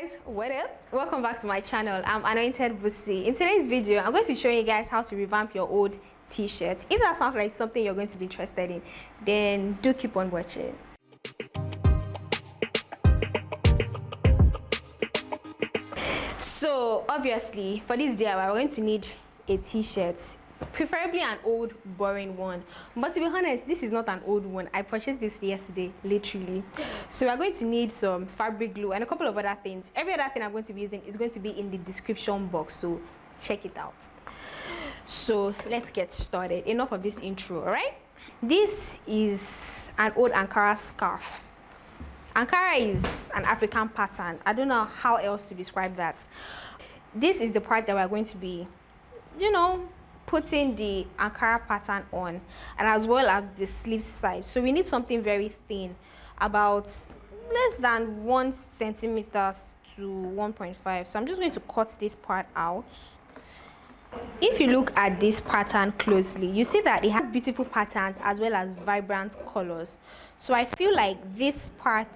Guys, what up? Welcome back to my channel. I'm Anointed Busi. In today's video, I'm going to be showing you guys how to revamp your old t-shirt. If that sounds like something you're going to be interested in, then do keep on watching. So obviously for this DIY, we're going to need a t-shirt, preferably an old boring one, but to be honest, this is not an old one. I purchased this yesterday, literally. So we're going to need some fabric glue and a couple of other things. Every other thing I'm going to be using is going to be in the description box, so check it out. So let's get started. Enough of this intro. All right, this is an old Ankara scarf. Ankara is an African pattern. I don't know how else to describe that. This is the part that we're going to be, putting the Ankara pattern on, and as well as the sleeve side. So we need something very thin, about less than 1 centimeter to 1.5. So I'm just going to cut this part out. If you look at this pattern closely, you see that it has beautiful patterns as well as vibrant colors. So I feel like this part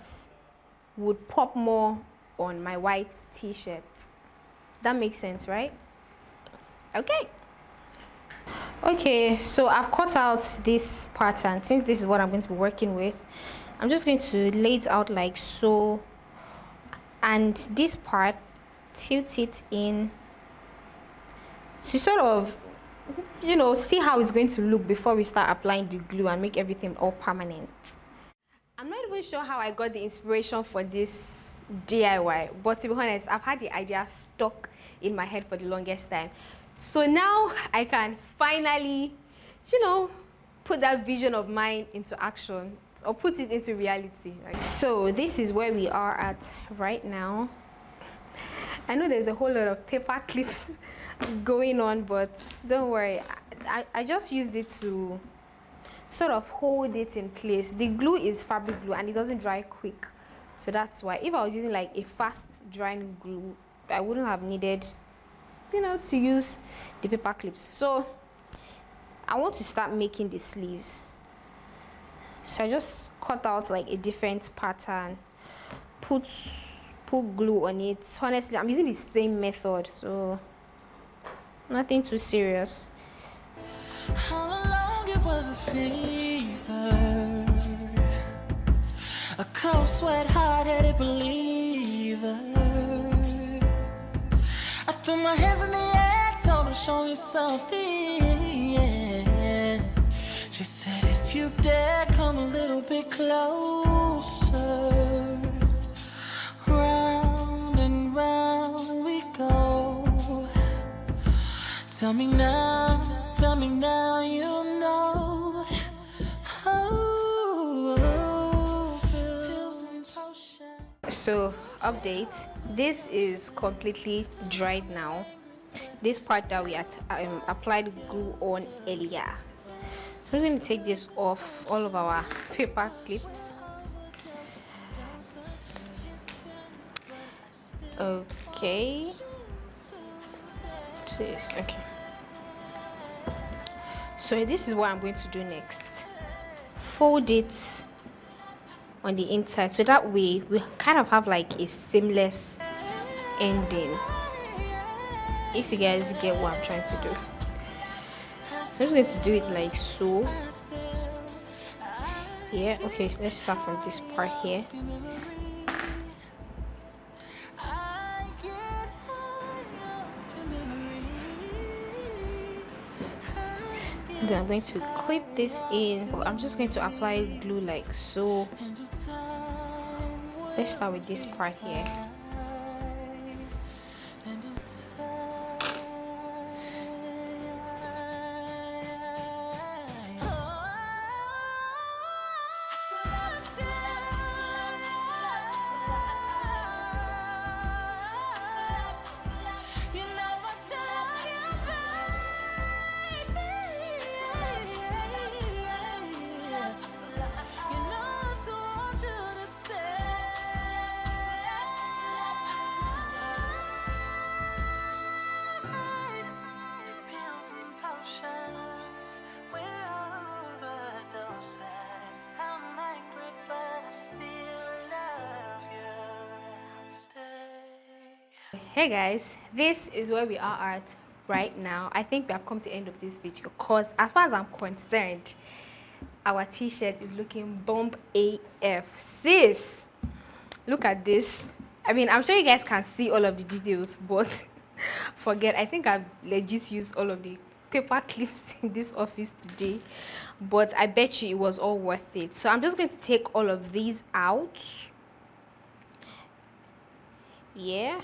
would pop more on my white t-shirt. That makes sense, right? Okay, so I've cut out this pattern. Since this is what I'm going to be working with, I'm just going to lay it out like so, and this part, tilt it in to sort of see how it's going to look before we start applying the glue and make everything all permanent. I'm not even sure how I got the inspiration for this DIY, but to be honest, I've had the idea stuck in my head for the longest time. So now I can finally, put that vision of mine into action, or put it into reality. So this is where we are at right now. I know there's a whole lot of paper clips going on, but don't worry. I just used it to sort of hold it in place. The glue is fabric glue and it doesn't dry quick. So that's why if I was using like a fast drying glue, I wouldn't have needed to use the paper clips. So I want to start making the sleeves. So I just cut out like a different pattern, put glue on it. Honestly, I'm using the same method, so nothing too serious. How long it was a fever, a cold sweat, hard-headed believer. I threw my hands in the air, told her show me something, yeah. She said if you dare come a little bit closer, round and round we go. Tell me now you know. So update, this is completely dried now. This part that we applied glue on earlier. So I'm going to take this off all of our paper clips. Okay, please. Okay, so this is what I'm going to do next. Fold it on the inside, so that way we kind of have like a seamless ending, if you guys get what I'm trying to do. So I'm just going to do it like so. Yeah, okay, let's start from this part here. Then I'm going to clip this in. I'm just going to apply glue like so. Let's start with this part here. Hey guys, this is where we are at right now. I think we have come to the end of this video because as far as I'm concerned, our t-shirt is looking bomb AF. Sis, look at this. I mean, I'm sure you guys can see all of the details, but forget, I think I've legit used all of the paper clips in this office today, but I bet you it was all worth it. So I'm just going to take all of these out. Yeah,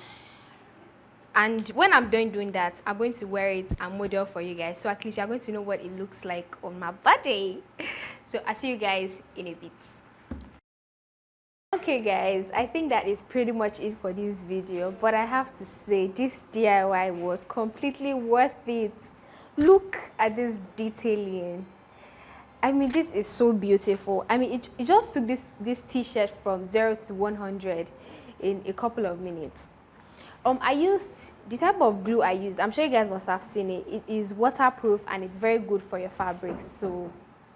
and when I'm done doing that, I'm going to wear it and model for you guys, so at least you're going to know what it looks like on my body. So I'll see you guys in a bit. Okay guys, I think that is pretty much it for this video, but I have to say this DIY was completely worth it. Look at this detailing. I mean, this is so beautiful. I mean, it just took this t-shirt from 0 to 100 in a couple of minutes. I used the type of glue I used. I'm sure you guys must have seen it. It is waterproof and it's very good for your fabrics, so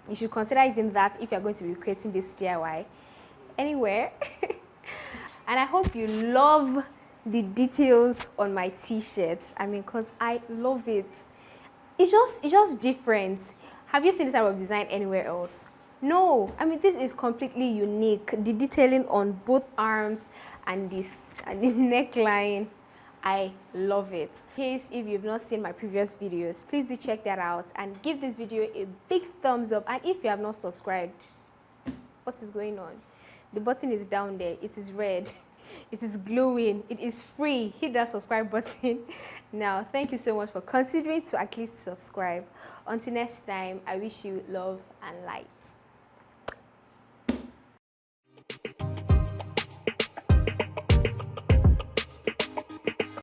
you should consider using that if you're going to be creating this DIY anywhere. And I hope you love the details on my t-shirts. I mean, because I love it. It's just different. Have you seen this type of design anywhere else? No. I mean, this is completely unique. The detailing on both arms and this and the neckline, I love it. In case if you've not seen my previous videos, please do check that out and give this video a big thumbs up. And if you have not subscribed, what is going on? The button is down there. It is red. It is glowing. It is free. Hit that subscribe button now. Thank you so much for considering to at least subscribe. Until next time, I wish you love and light.